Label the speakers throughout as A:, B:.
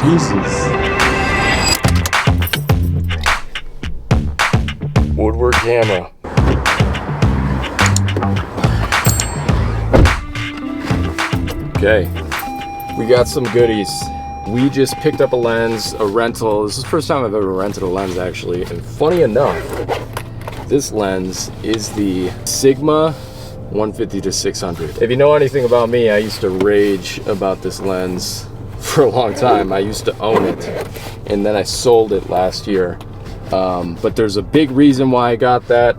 A: Jesus. Woodwork camera. Okay, we got some goodies. We just picked up a lens, a rental. This is the first time I've ever rented a lens, actually. And funny enough, this lens is the Sigma 150-600. If you know anything about me, I used to rage about this lens for a long time. I used to own it, and then I sold it last year. But there's a big reason why I got that,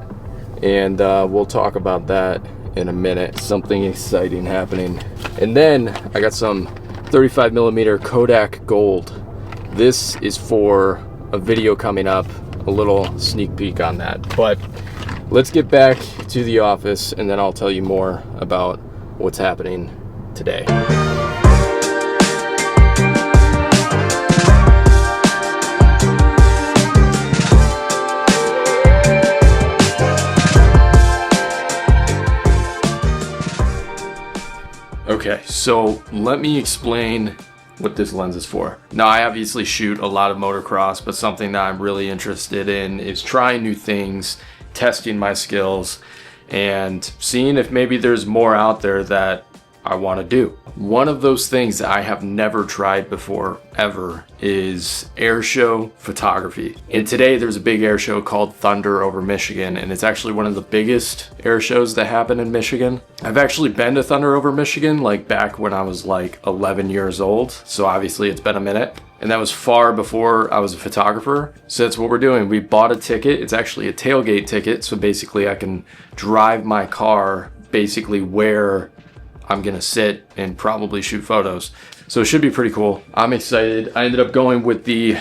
A: and we'll talk about that in a minute. Something exciting happening. And then I got some 35mm Kodak Gold. This is for a video coming up, a little sneak peek on that. But let's get back to the office, and then I'll tell you more about what's happening today. Okay, so let me explain what this lens is for. Now, I obviously shoot a lot of motocross, but something that I'm really interested in is trying new things, testing my skills, and seeing if maybe there's more out there that I want to do. One of those things that I have never tried before, ever, is airshow photography. And today there's a big airshow called Thunder over Michigan, and it's actually one of the biggest airshows that happen in Michigan. I've actually been to Thunder over Michigan, like back when I was like 11 years old. So obviously it's been a minute. And that was far before I was a photographer. So that's what we're doing. We bought a ticket. It's actually a tailgate ticket. So basically I can drive my car basically where I'm gonna sit and probably shoot photos. So it should be pretty cool. I'm excited. I ended up going with the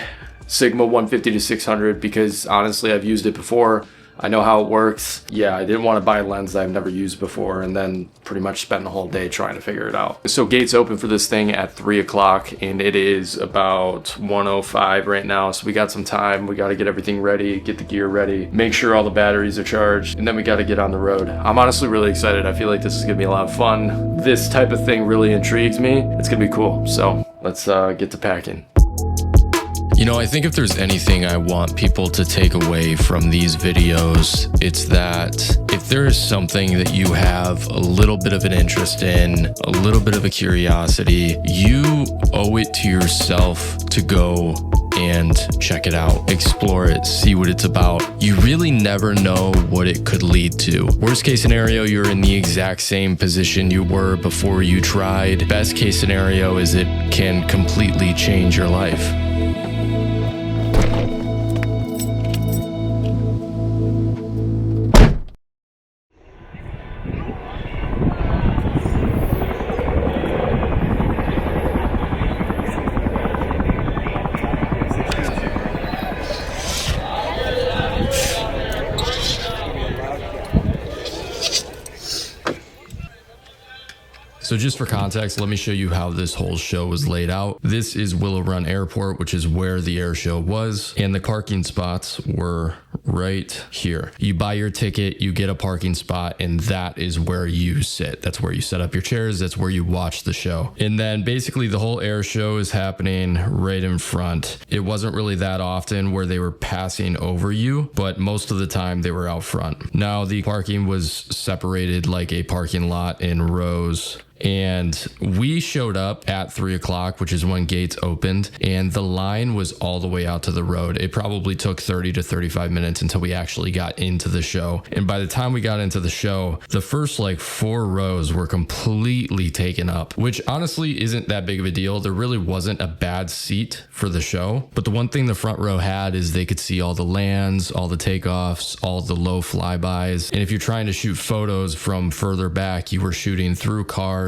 A: Sigma 150-600 because honestly, I've used it before. I know how it works. Yeah, I didn't want to buy a lens that I've never used before and then pretty much spend the whole day trying to figure it out. So gates open for this thing at 3 o'clock and it is about 1:05 right now. So we got some time. We got to get everything ready, get the gear ready, make sure all the batteries are charged, and then we got to get on the road. I'm honestly really excited. I feel like this is gonna be a lot of fun. This type of thing really intrigues me. It's gonna be cool. So let's get to packing.
B: You know, I think if there's anything I want people to take away from these videos, it's that if there is something that you have a little bit of an interest in, a little bit of a curiosity, you owe it to yourself to go and check it out, explore it, see what it's about. You really never know what it could lead to. Worst case scenario, you're in the exact same position you were before you tried. Best case scenario is it can completely change your life. So just for context, let me show you how this whole show was laid out. This is Willow Run Airport, which is where the air show was, and the parking spots were right here. You buy your ticket, you get a parking spot, and that is where you sit. That's where you set up your chairs. That's where you watch the show. And then basically the whole air show is happening right in front. It wasn't really that often where they were passing over you, but most of the time they were out front. Now the parking was separated like a parking lot in rows. And we showed up at 3 o'clock, which is when gates opened, and the line was all the way out to the road. It probably took 30 to 35 minutes until we actually got into the show. And by the time we got into the show, the first like 4 rows were completely taken up, which honestly isn't that big of a deal. There really wasn't a bad seat for the show. But the one thing the front row had is they could see all the lands, all the takeoffs, all the low flybys. And if you're trying to shoot photos from further back, you were shooting through cars,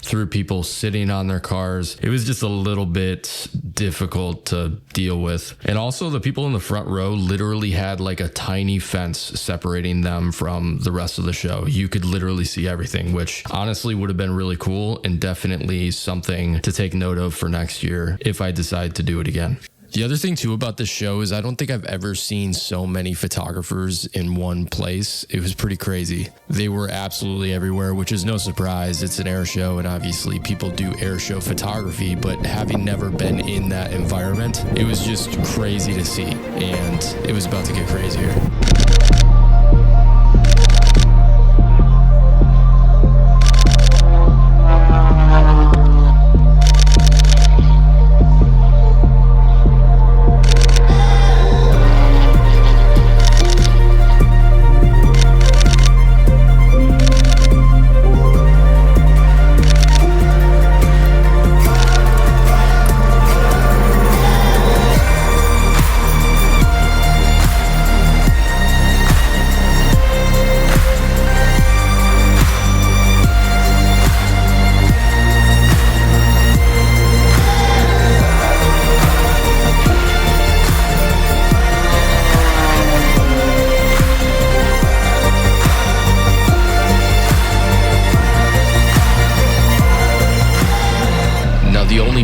B: through people sitting on their cars. It was just a little bit difficult to deal with. And also the people in the front row literally had like a tiny fence separating them from the rest of the show. You could literally see everything, which honestly would have been really cool and definitely something to take note of for next year if I decide to do it again. The other thing too about this show is I don't think I've ever seen so many photographers in one place. It was pretty crazy. They were absolutely everywhere, which is no surprise. It's an air show and obviously people do air show photography, but having never been in that environment, it was just crazy to see, and it was about to get crazier.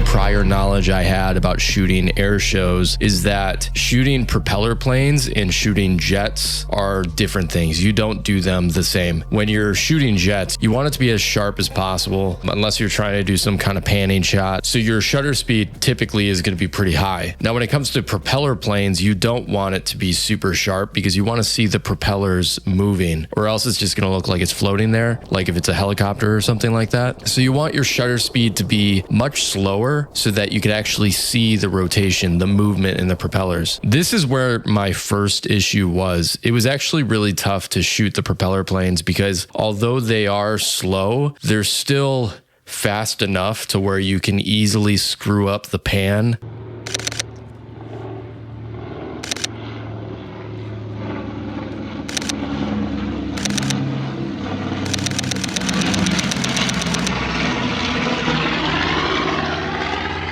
B: Prior knowledge I had about shooting air shows is that shooting propeller planes and shooting jets are different things. You don't do them the same. When you're shooting jets, you want it to be as sharp as possible, unless you're trying to do some kind of panning shot. So your shutter speed typically is going to be pretty high. Now, when it comes to propeller planes, you don't want it to be super sharp because you want to see the propellers moving, or else it's just going to look like it's floating there, like if it's a helicopter or something like that. So you want your shutter speed to be much slower so that you can actually see the rotation, the movement in the propellers. This is where my first issue was. It was actually really tough to shoot the propeller planes because although they are slow, they're still fast enough to where you can easily screw up the pan.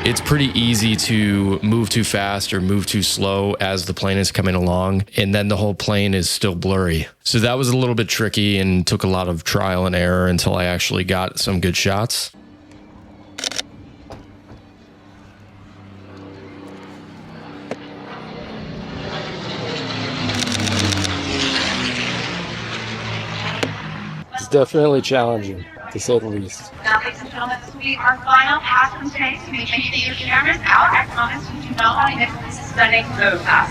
B: It's pretty easy to move too fast or move too slow as the plane is coming along, and then the whole plane is still blurry. So that was a little bit tricky and took a lot of trial and error until I actually got some good shots.
A: It's definitely challenging, to say the least.
C: Now, ladies and gentlemen, this will be our final pass from today, so make sure you get your cameras out. I promise you do not want to miss this stunning photo pass.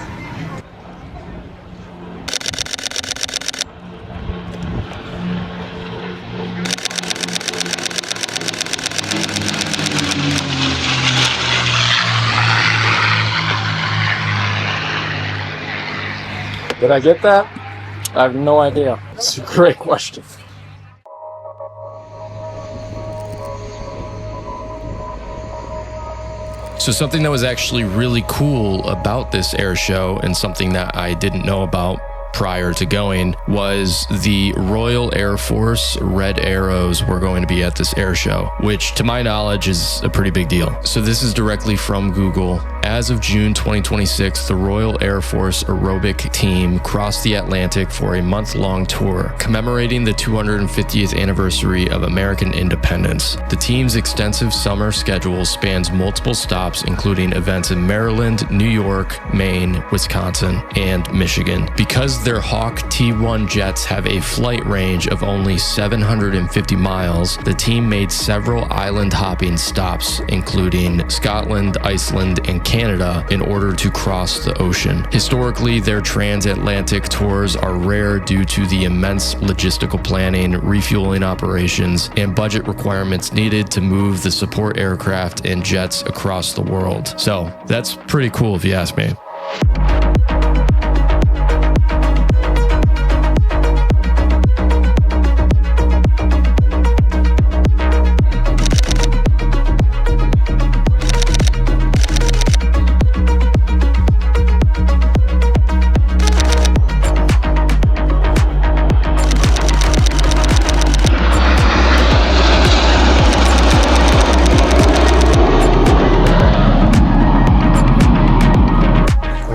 A: Did I get that? I have no idea. It's a great question.
B: So something that was actually really cool about this air show, and something that I didn't know about prior to going, was the Royal Air Force Red Arrows were going to be at this air show, which to my knowledge is a pretty big deal. So this is directly from Google. As of June 2026, the Royal Air Force aerobic team crossed the Atlantic for a month-long tour commemorating the 250th anniversary of American independence. The team's extensive summer schedule spans multiple stops, including events in Maryland, New York, Maine, Wisconsin, and Michigan. Because their Hawk T1 jets have a flight range of only 750 miles, the team made several island-hopping stops, including Scotland, Iceland, and Canada, in order to cross the ocean. Historically, their transatlantic tours are rare due to the immense logistical planning, refueling operations, and budget requirements needed to move the support aircraft and jets across the world. So that's pretty cool if you ask me.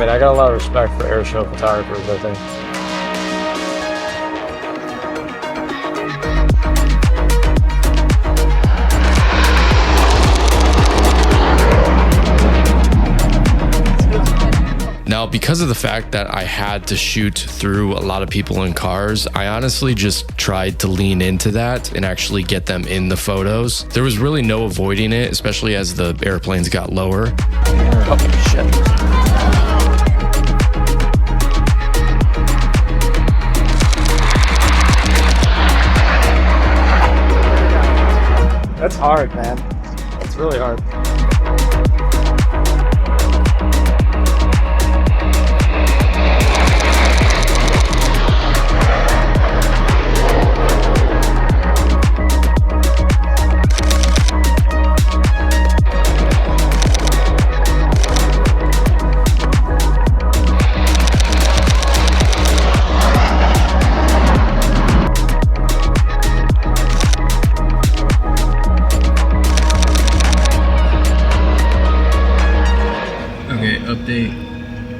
A: I got a lot of respect for airshow photographers, I think.
B: because of the fact that I had to shoot through a lot of people in cars, I honestly just tried to lean into that and actually get them in the photos. There was really no avoiding it, especially as the airplanes got lower.
A: Oh, shit.
D: That's hard, man. That's really hard.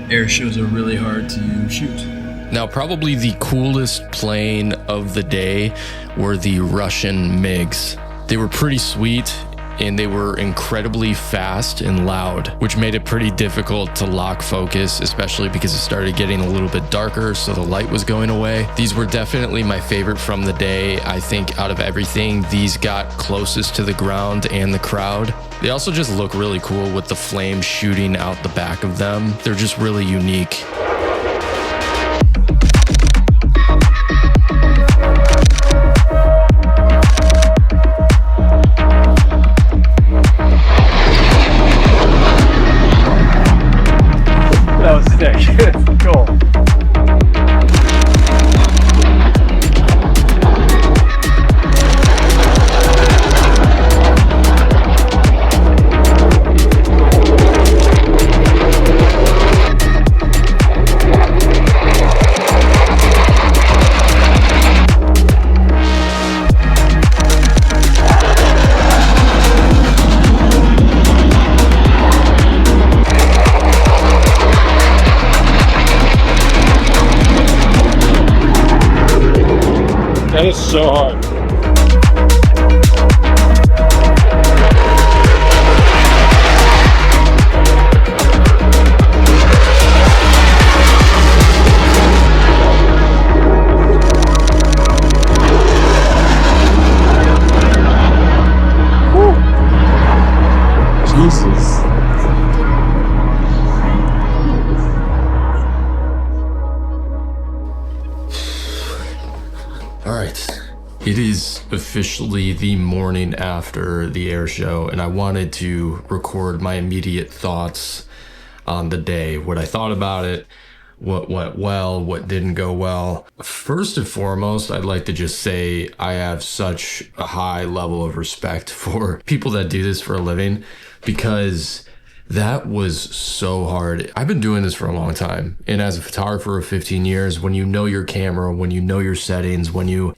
B: Air shows are really hard to shoot. Now, probably the coolest plane of the day were the Russian MiGs. They were pretty sweet and they were incredibly fast and loud, which made it pretty difficult to lock focus, especially because it started getting a little bit darker, so the light was going away. These were definitely my favorite from the day. I think out of everything, these got closest to the ground and the crowd. They also just look really cool with the flames shooting out the back of them. They're just really unique.
D: That was sick. Cool. That is so hard. Jesus.
B: All right. It is officially the morning after the air show, and I wanted to record my immediate thoughts on the day, what I thought about it, what went well, what didn't go well. First and foremost, I'd like to just say I have such a high level of respect for people that do this for a living, because that was so hard. I've been doing this for a long time. And as a photographer of 15 years, when you know your camera, when you know your settings, when you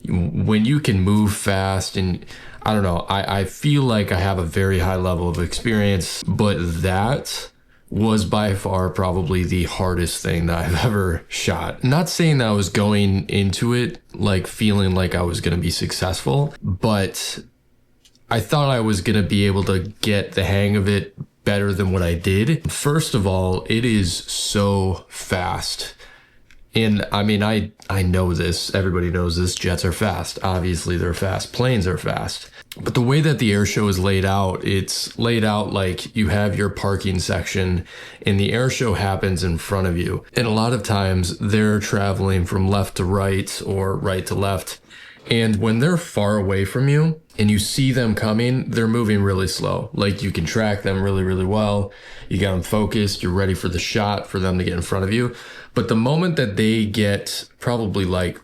B: can move fast, and I don't know, I feel like I have a very high level of experience, but that was by far probably the hardest thing that I've ever shot. Not saying that I was going into it like feeling like I was going to be successful, but I thought I was going to be able to get the hang of it better than what I did. First of all, it is so fast. And I mean, I know this, everybody knows this, jets are fast. Obviously they're fast, planes are fast. But the way that the air show is laid out, it's laid out like you have your parking section and the air show happens in front of you. And a lot of times they're traveling from left to right or right to left. And when they're far away from you and you see them coming, they're moving really slow. Like you can track them really, really well. You got them focused. You're ready for the shot for them to get in front of you. But the moment that they get probably like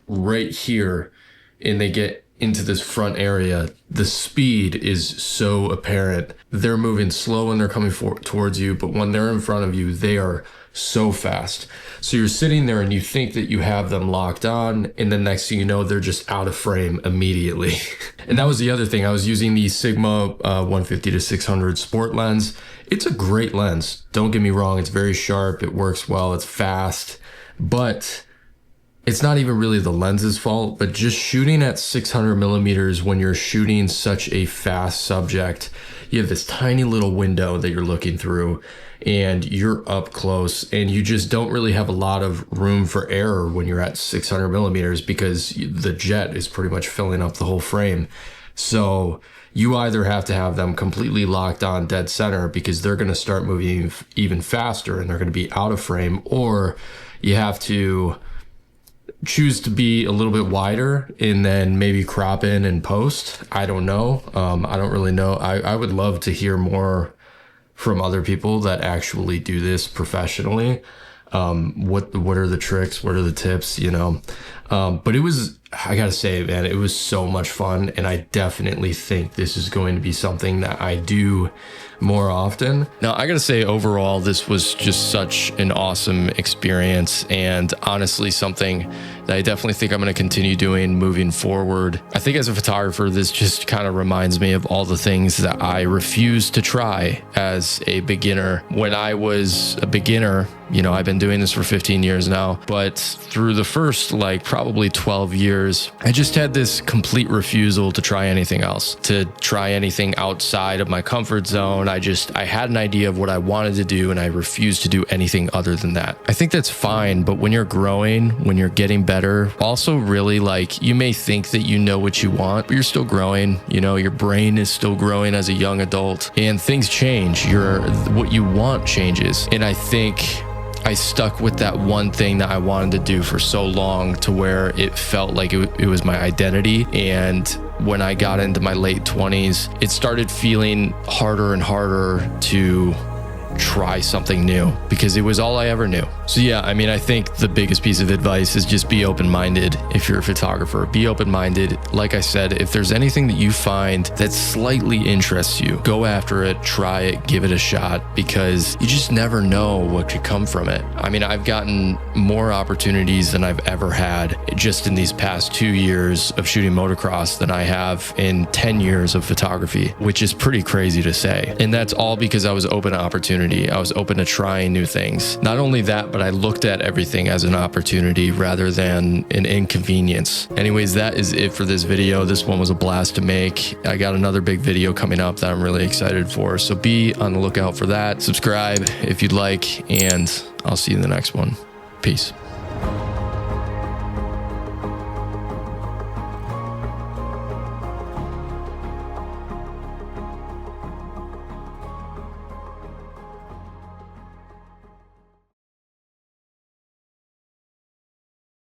B: right here and they get into this front area, the speed is so apparent. They're moving slow when they're coming towards you, but when they're in front of you, they are so fast. So you're sitting there and you think that you have them locked on, and then next thing you know, they're just out of frame immediately. And that was the other thing. I was using the Sigma 150 to 600 sport lens. It's a great lens. Don't get me wrong. It's very sharp. It works well. It's fast. But it's not even really the lens's fault, but just shooting at 600 millimeters when you're shooting such a fast subject, you have this tiny little window that you're looking through and you're up close and you just don't really have a lot of room for error when you're at 600 millimeters because the jet is pretty much filling up the whole frame. So you either have to have them completely locked on dead center because they're going to start moving even faster and they're going to be out of frame, or you have to choose to be a little bit wider and then maybe crop in and post. I don't know. I don't really know. I would love to hear more from other people that actually do this professionally. What are the tricks? What are the tips? You know, but it was, I gotta say, man, it was so much fun, and I definitely think this is going to be something that I do more often. Now, I gotta say, overall, this was just such an awesome experience, and honestly, something that I definitely think I'm going to continue doing moving forward. I think as a photographer, this just kind of reminds me of all the things that I refused to try as a beginner. When I was a beginner, you know, I've been doing this for 15 years now, but through the first like probably 12 years, I just had this complete refusal to try anything else, to try anything outside of my comfort zone. I had an idea of what I wanted to do and I refused to do anything other than that. I think that's fine, but when you're growing, when you're getting better, also really, like, you may think that you know what you want, but you're still growing. You know, your brain is still growing as a young adult and things change. What you want changes. And I think I stuck with that one thing that I wanted to do for so long to where it felt like it was my identity. And when I got into my late 20s, it started feeling harder and harder to try something new because it was all I ever knew. So yeah, I mean, I think the biggest piece of advice is just be open-minded. If you're a photographer, be open-minded. Like I said, if there's anything that you find that slightly interests you, go after it, try it, give it a shot, because you just never know what could come from it. I mean, I've gotten more opportunities than I've ever had just in these past 2 years of shooting motocross than I have in 10 years of photography, which is pretty crazy to say. And that's all because I was open to opportunity. I was open to trying new things. Not only that, but I looked at everything as an opportunity rather than an inconvenience. Anyways, that is it for this video. This one was a blast to make. I got another big video coming up that I'm really excited for, so be on the lookout for that. Subscribe if you'd like, and I'll see you in the next one. Peace.